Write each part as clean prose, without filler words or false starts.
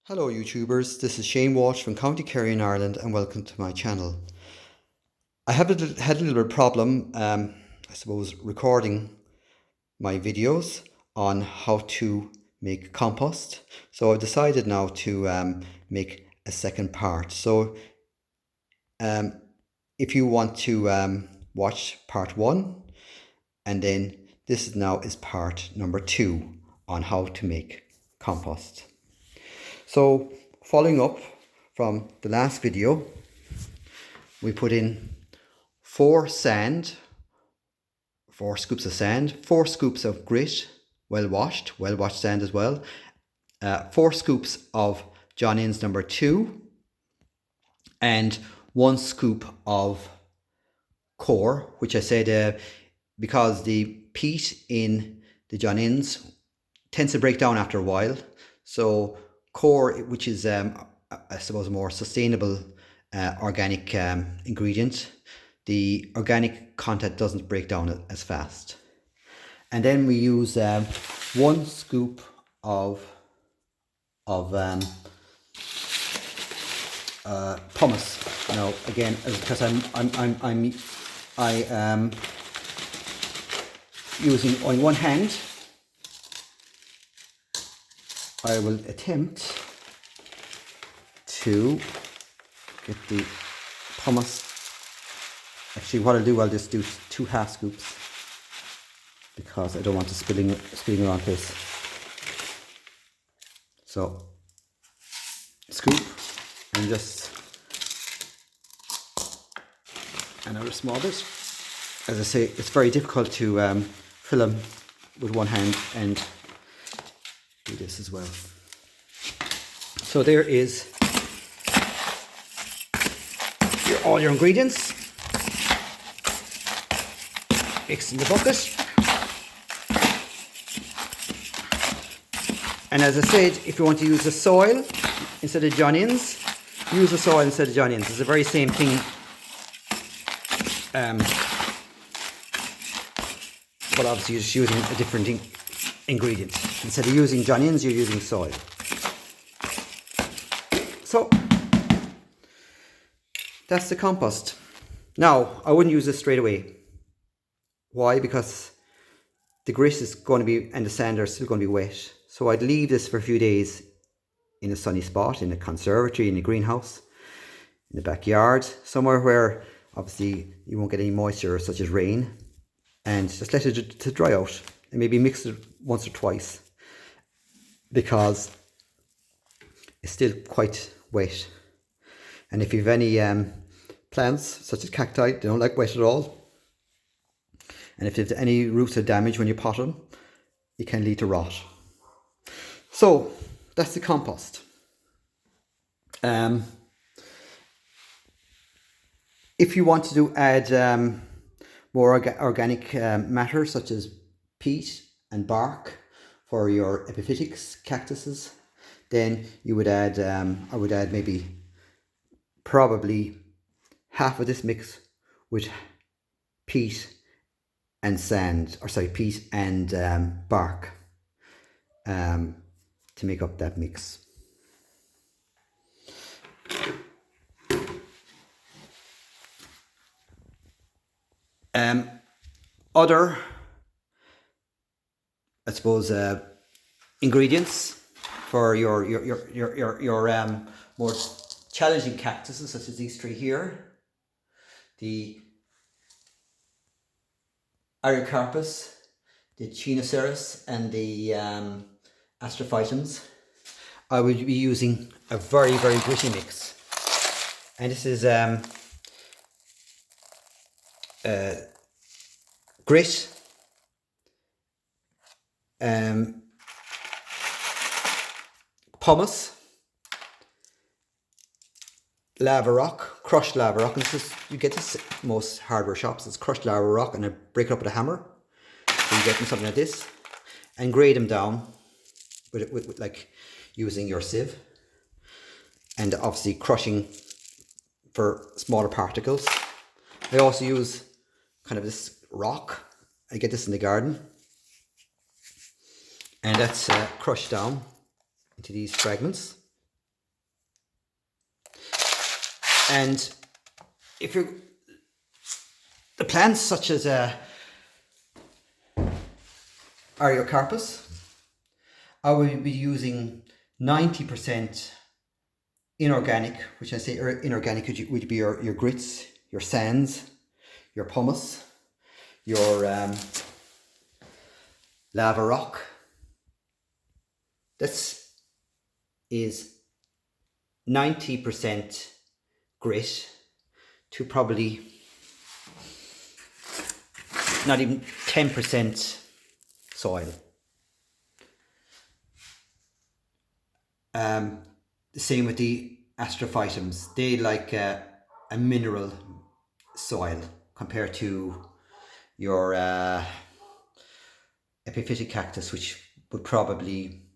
Hello YouTubers, this is Shane Walsh from County Kerry in Ireland and welcome to my channel. I had a little bit of problem, I suppose, recording my videos on how to make compost. So I've decided now to make a second part. So if you want to watch part 1, and then this now is part number 2 on how to make compost. So following up from the last video, we put in 4 scoops of sand, 4 scoops of grit, well washed sand as well, 4 scoops of John Innes number 2, and 1 scoop of core, which I said because the peat in the John Innes tends to break down after a while. So core, which is I suppose a more sustainable organic ingredient, the organic content doesn't break down as fast. And then we use 1 scoop of pumice. Now again, because I am using on one hand, I will attempt to get the pumice. Actually, what I'll do, I'll just do 2 half scoops because I don't want to spilling around this. So scoop and just another small bit. As I say, it's very difficult to fill them with one hand and do this as well. So there is all your ingredients. Mix in the bucket. And as I said, if you want to use the soil instead of John Innes, use the soil instead of John Innes. It's the very same thing. But obviously you're just using a different ingredient. Instead of using John Innes, you're using soil. So that's the compost. Now, I wouldn't use this straight away. Why? Because the grit is going to be, and the sand are still going to be wet. So I'd leave this for a few days in a sunny spot, in a conservatory, in a greenhouse, in the backyard, somewhere where obviously you won't get any moisture such as rain, and just let it to dry out, and maybe mix it once or twice because it's still quite wet. And if you have any plants such as cacti, they don't like wet at all. And if there's any roots are damaged when you pot them, it can lead to rot. So that's the compost. If you want to add more organic matter such as peat and bark for your epiphytics cactuses, then you would add, I would add maybe probably half of this mix with peat and sand, or sorry, peat and bark to make up that mix. Other, I suppose, ingredients for your more challenging cactuses, such as these 3 here, the Areocarpus, the Chinoceros, and the Astrophytums. I will be using a very gritty mix, and this is grit, pumice, lava rock, crushed lava rock, and this is, you get this at most hardware shops. It's crushed lava rock, and I break it up with a hammer, so you get something like this, and grade them down with like using your sieve, and obviously crushing for smaller particles. I also use kind of this rock. I get this in the garden, and that's crushed down into these fragments And if you're the plants such as Ariocarpus, I will be using 90% inorganic, which I say inorganic would be your grits, your sands, your pumice, your lava rock. This is 90% grit to probably not even 10% soil. The same with the astrophytums. They like a mineral soil compared to your epiphytic cactus, which would probably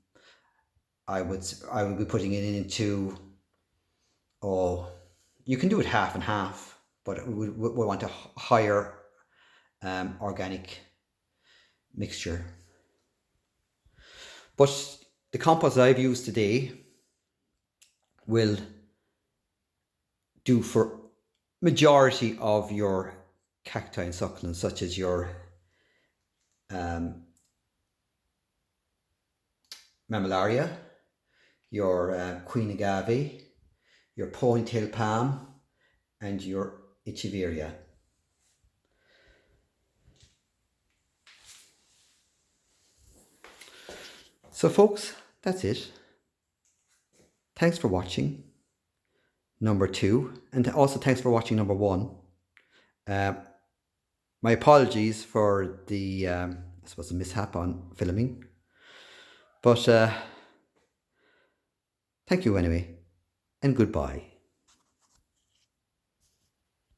I would be putting it into, oh, you can do it half and half, but we want a higher organic mixture. But the compost I've used today will do for majority of your cacti and succulents, such as your mammillaria, your queen agave, your ponytail palm, and your echeveria. So folks, that's it. Thanks for watching number 2, and also thanks for watching number 1. My apologies for the I suppose the mishap on filming, but thank you anyway, and goodbye.